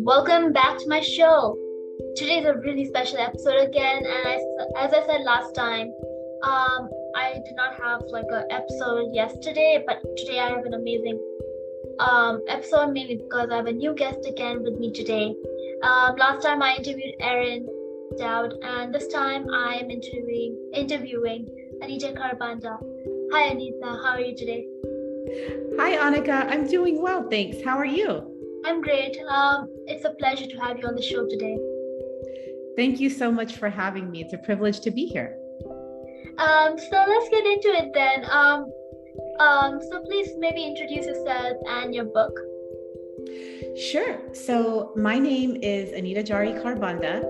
Welcome back to my show. Today is a really special episode again, and as I said last time, I did not have like an episode yesterday, but today I have an amazing episode mainly because I have a new guest again with me today. Last time I interviewed Erin Dowd, and this time I am interviewing Anita Kharbanda. Hi Anita, how are you today? Hi, Anika. I'm doing well, thanks. How are you? I'm great. It's a pleasure to have you on the show today. Thank you so much for having me. It's a privilege to be here. So let's get into it then. So please maybe introduce yourself and your book. Sure. So my name is Anita Kharbanda.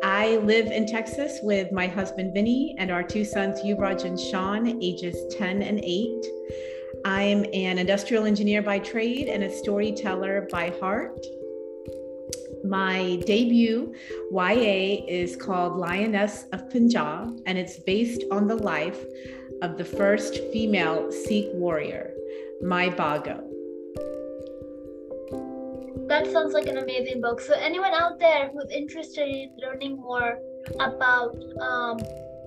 I live in Texas with my husband, Vinny, and our two sons, Yuvraj and Sean, ages 10 and 8. I'm an industrial engineer by trade and a storyteller by heart. My debut YA is called Lioness of Punjab, and it's based on the life of the first female Sikh warrior, Mai Bago. That sounds like an amazing book. So anyone out there who's interested in learning more about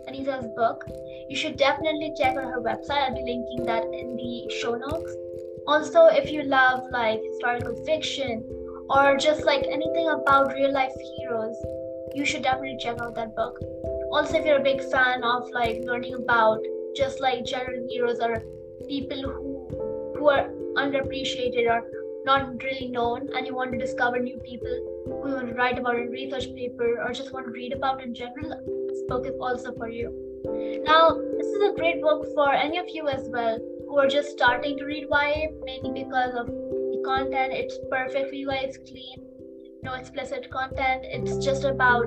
Anita's book, you should definitely check out her website. I'll be linking that in the show notes. Also, if you love like historical fiction or just like anything about real life heroes, you should definitely check out that book. Also, if you're a big fan of like learning about just like general heroes or people who are underappreciated or not really known, and you want to discover new people who you want to write about in research paper or just want to read about in general, this book is also for you. Now, this is a great book for any of you as well who are just starting to read YA, mainly because of the content. It's perfect for you guys, clean, no explicit content. It's just about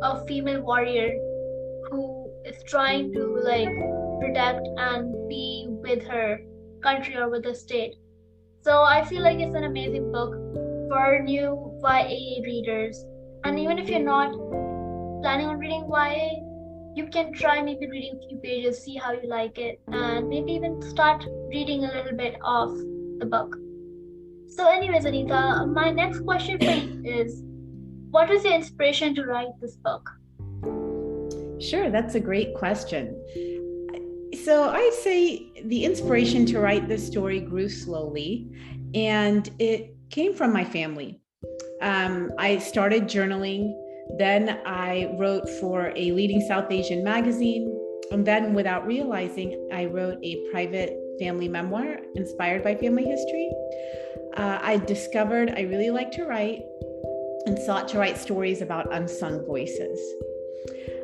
a female warrior who is trying to like protect and be with her country or with the state. So I feel like it's an amazing book for new YA readers. And even if you're not planning on reading YA, you can try maybe reading a few pages, see how you like it, and maybe even start reading a little bit of the book. So anyways, Anita, my next question for you is, what was your inspiration to write this book? Sure, that's a great question. So I'd say the inspiration to write this story grew slowly, and it came from my family. I started journaling, then I wrote for a leading South Asian magazine, and then without realizing, I wrote a private family memoir inspired by family history. I discovered I really liked to write and sought to write stories about unsung voices.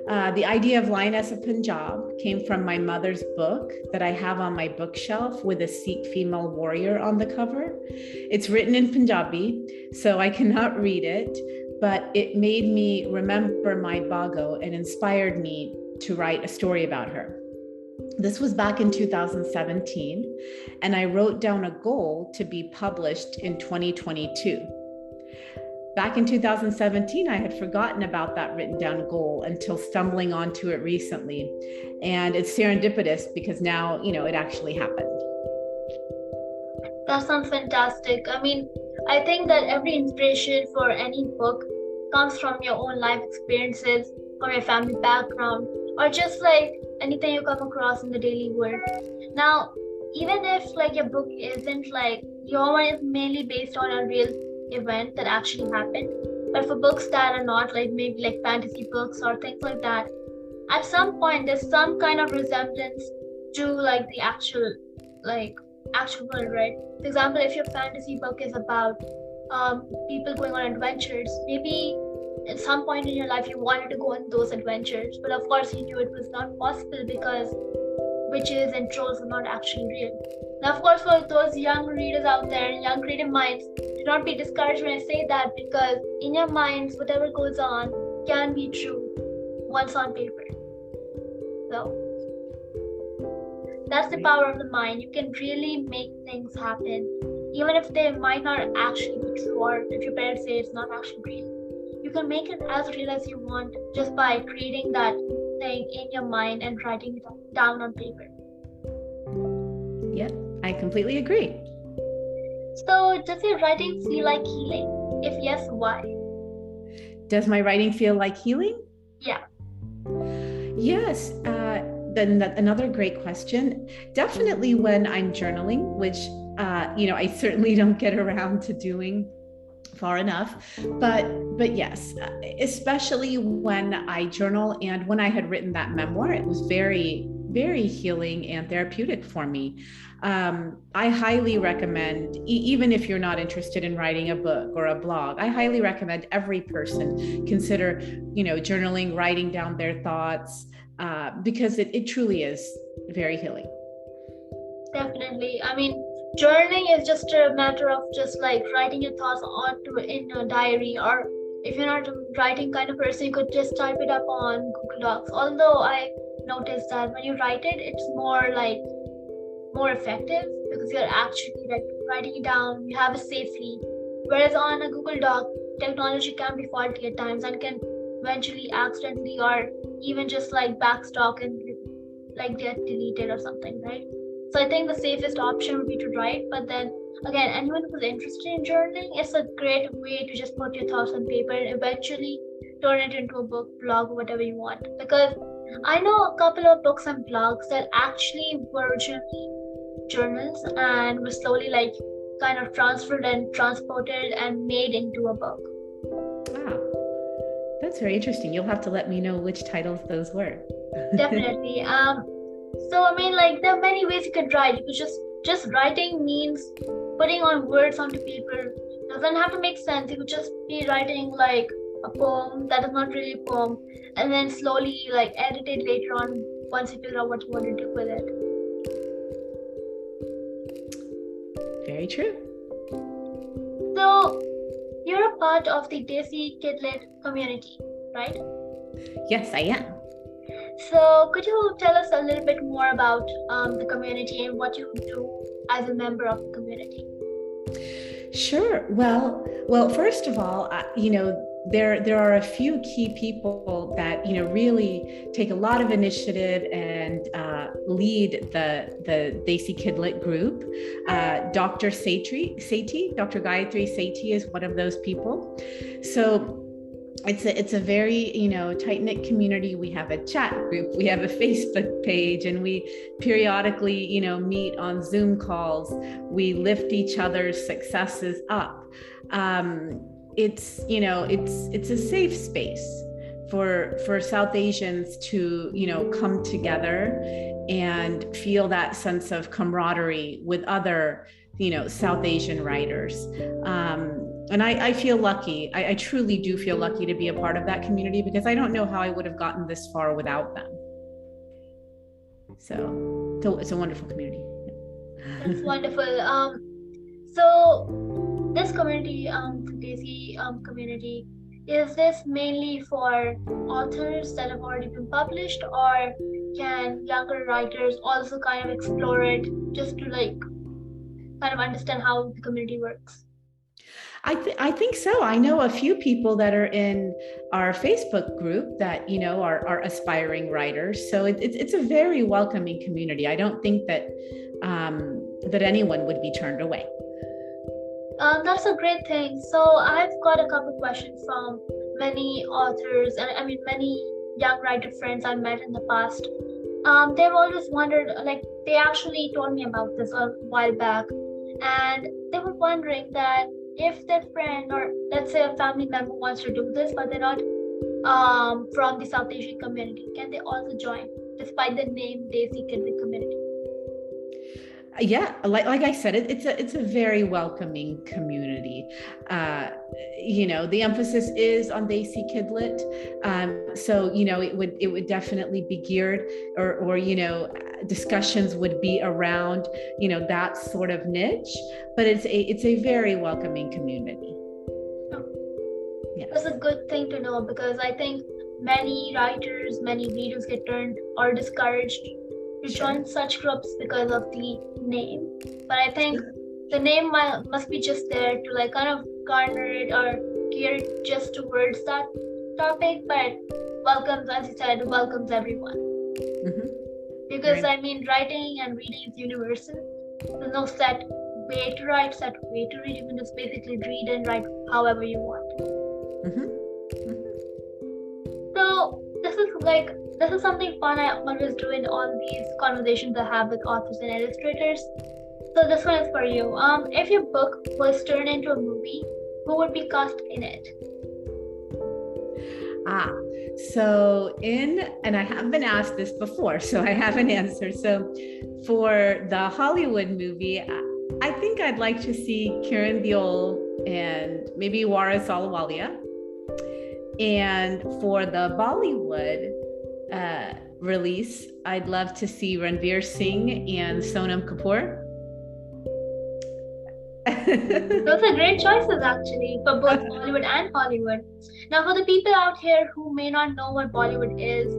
The idea of Lioness of Punjab came from my mother's book that I have on my bookshelf with a Sikh female warrior on the cover. It's written in Punjabi, so I cannot read it, but it made me remember Mai Bago and inspired me to write a story about her. This was back in 2017, and I wrote down a goal to be published in 2022. Back in 2017, I had forgotten about that written down goal until stumbling onto it recently. And it's serendipitous because now, it actually happened. That sounds fantastic. I mean, I think that every inspiration for any book comes from your own life experiences, from your family background, or just like anything you come across in the daily world. Now, even if like your book isn't like, your one is mainly based on a real event that actually happened, but for books that are not like maybe like fantasy books or things like that, at some point there's some kind of resemblance to like the actual world, right? For example, if your fantasy book is about people going on adventures, maybe at some point in your life you wanted to go on those adventures, but of course you knew it was not possible because witches and trolls were not actually real. Now, of course, for those young readers out there, young creative minds, do not be discouraged when I say that, because in your minds, whatever goes on can be true once on paper. So that's the power of the mind. You can really make things happen, even if they might not actually be true, or if your parents say it's not actually real. You can make it as real as you want just by creating that thing in your mind and writing it down on paper. Yep, I completely agree. So does your writing feel like healing? If yes, why? Does my writing feel like healing? Yeah. Yes. Then another great question. Definitely when I'm journaling, which I certainly don't get around to doing far enough, but yes, especially when I journal and when I had written that memoir, it was very, very healing and therapeutic for me. I highly recommend, even if you're not interested in writing a book or a blog, I highly recommend every person consider, journaling, writing down their thoughts, because it truly is very healing. Definitely. I mean, journaling is just a matter of just like writing your thoughts onto in a diary, or if you're not a writing kind of person, you could just type it up on Google Docs. Although I noticed that when you write it, it's more effective because you're actually like writing it down, you have it safely. Whereas on a Google Doc, technology can be faulty at times and can eventually accidentally or even just like backstock and like get deleted or something, right? So I think the safest option would be to write, but then again, anyone who's interested in journaling, it's a great way to just put your thoughts on paper and eventually turn it into a book, blog, whatever you want. Because I know a couple of books and blogs that actually were originally journals and were slowly like kind of transferred and transported and made into a book. Wow, that's very interesting. You'll have to let me know which titles those were. Definitely. So I mean, like there are many ways you could write. You could just writing means putting on words onto paper. Doesn't have to make sense. You could just be writing like a poem that is not really a poem, and then slowly like edit it later on once you figure out what you want to do with it. Very true. So you're a part of the Desi Kidlit community, right? Yes, I am. So could you tell us a little bit more about the community and what you do as a member of the community? Sure. Well, first of all, there are a few key people that really take a lot of initiative and lead the Desi Kidlit group. Dr. Dr. Gayatri Sethi is one of those people. So it's a very tight-knit community. We have a chat group, we have a Facebook page, and we periodically meet on Zoom calls. We lift each other's successes up. It's a safe space for South Asians to come together and feel that sense of camaraderie with other South Asian writers. And I feel lucky. I truly do feel lucky to be a part of that community, because I don't know how I would have gotten this far without them. So it's a wonderful community. That's wonderful. So this community, Desi community, is this mainly for authors that have already been published, or can younger writers also kind of explore it just to like kind of understand how the community works? I think so. I know a few people that are in our Facebook group that are aspiring writers. So it's a very welcoming community. I don't think that that anyone would be turned away. That's a great thing. So I've got a couple questions from many authors, and I mean many young writer friends I've met in the past. They've always wondered, like they actually told me about this a while back, and they were wondering that if their friend or let's say a family member wants to do this, but they're not from the South Asian community, can they also join despite the name Desi Kidlit community? Yeah, like I said, it's a very welcoming community. The emphasis is on Desi Kidlit, so it would definitely be geared, or discussions would be around that sort of niche, but it's a very welcoming community. Yes. That's a good thing to know, because I think many writers, many readers get turned or discouraged to join such groups because of the name. But I think the name must be just there to like kind of garner it or gear it just towards that topic, but welcomes, as you said, welcomes everyone. Mm-hmm. Because right. I mean, writing and reading is universal. There's no set way to write, set way to read. You can just basically read and write however you want. Mm-hmm. So this is something fun I always do in all these conversations I have with authors and illustrators. So this one is for you. If your book was turned into a movie, who would be cast in it? And I have been asked this before, so I have an answer. So for the Hollywood movie, I think I'd like to see Kiran Deol and maybe Waris Ahluwalia. And for the Bollywood release, I'd love to see Ranveer Singh and Sonam Kapoor. Those are great choices actually for both Bollywood and Hollywood. Now for the people out here who may not know what Bollywood is,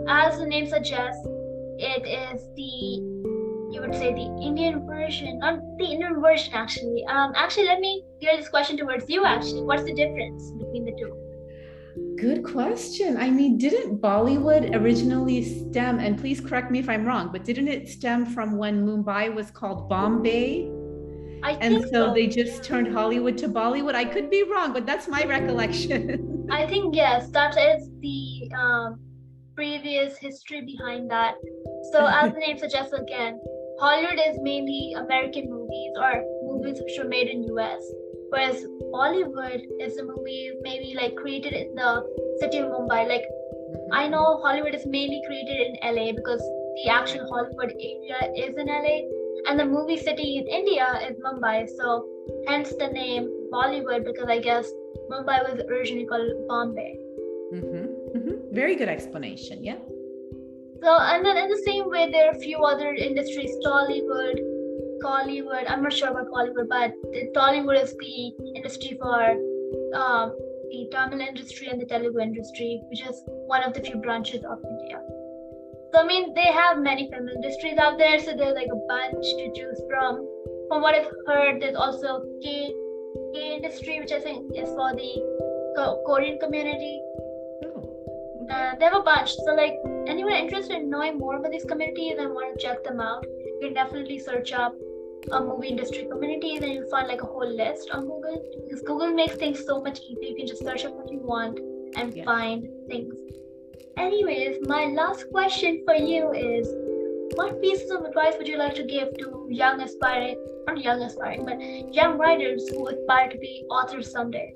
as the name suggests, it is you would say the Indian version, not the Indian version actually. Actually, let me gear this question towards you actually. What's the difference between the two? Good question. I mean, didn't Bollywood originally stem, and please correct me if I'm wrong, but didn't it stem from when Mumbai was called Bombay? I think so they just turned Hollywood to Bollywood. I could be wrong, but that's my recollection. I think yes, that is the previous history behind that. So as the name suggests again, Hollywood is mainly American movies or movies which were made in US, whereas Bollywood is the movies maybe like created in the city of Mumbai. Like I know Hollywood is mainly created in LA because the actual Hollywood area is in LA. And the movie city in India is Mumbai, so hence the name Bollywood, because I guess Mumbai was originally called Bombay. Very good explanation, yeah. So, and then in the same way, there are a few other industries, Tollywood, Collywood. I'm not sure about Collywood, but Tollywood is the industry for the Tamil industry and the Telugu industry, which is one of the few branches of India. So, I mean, they have many film industries out there, so there's like a bunch to choose from. From what I've heard, there's also K industry, which I think is for the Korean community. They have a bunch. So, like, anyone interested in knowing more about these communities and want to check them out, you can definitely search up movie industry communities and you'll find like a whole list on Google. Because Google makes things so much easier. You can just search up what you want and find things. Anyways, my last question for you is, what pieces of advice would you like to give to young writers who aspire to be authors someday?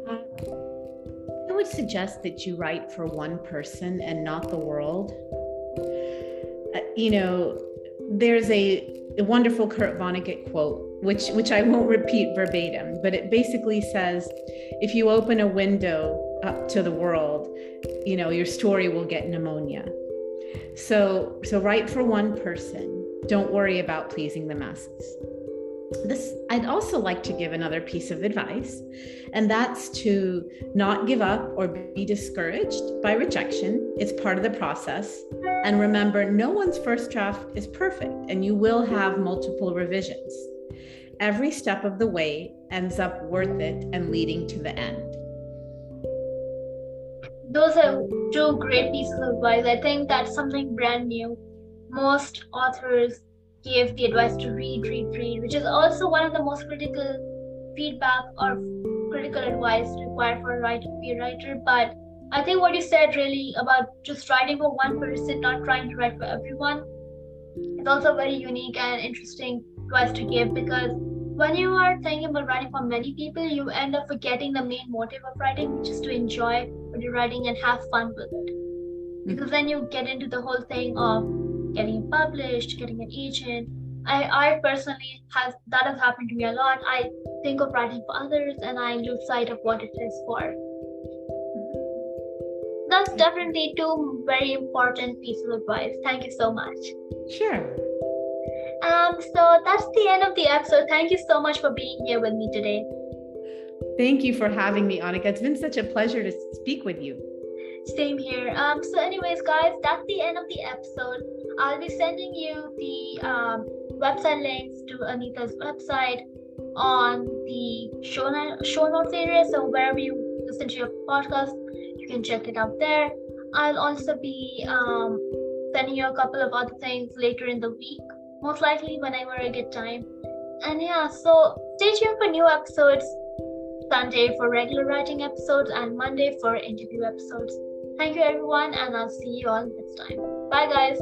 I would suggest that you write for one person and not the world. There's a wonderful Kurt Vonnegut quote, which I won't repeat verbatim, but it basically says, if you open a window up to the world, your story will get pneumonia. So write for one person. Don't worry about pleasing the masses. I'd also like to give another piece of advice, and that's to not give up or be discouraged by rejection. It's part of the process. And remember, no one's first draft is perfect, and you will have multiple revisions. Every step of the way ends up worth it and leading to the end. Those are two great pieces of advice. I think that's something brand new. Most authors give the advice to read, which is also one of the most critical feedback or critical advice required for a writer to be a writer. But I think what you said really about just writing for one person, not trying to write for everyone, is also very unique and interesting advice to give, because when you are thinking about writing for many people, you end up forgetting the main motive of writing, which is to enjoy what you're writing and have fun with it. Because then you get into the whole thing of getting it published, getting an agent. I personally has happened to me a lot. I think of writing for others and I lose sight of what it is for. That's definitely two very important pieces of advice. Thank you so much. Sure. So that's the end of the episode. Thank you so much for being here with me today. Thank you for having me, Anika. It's been such a pleasure to speak with you. Same here. So anyways, guys, that's the end of the episode. I'll be sending you the website links to Anita's website on the show notes area. So wherever you listen to your podcast, you can check it out there. I'll also be sending you a couple of other things later in the week most likely whenever I get time. And yeah, so stay tuned for new episodes. Sunday for regular writing episodes and Monday for interview episodes. Thank you everyone, and I'll see you all next time. Bye guys.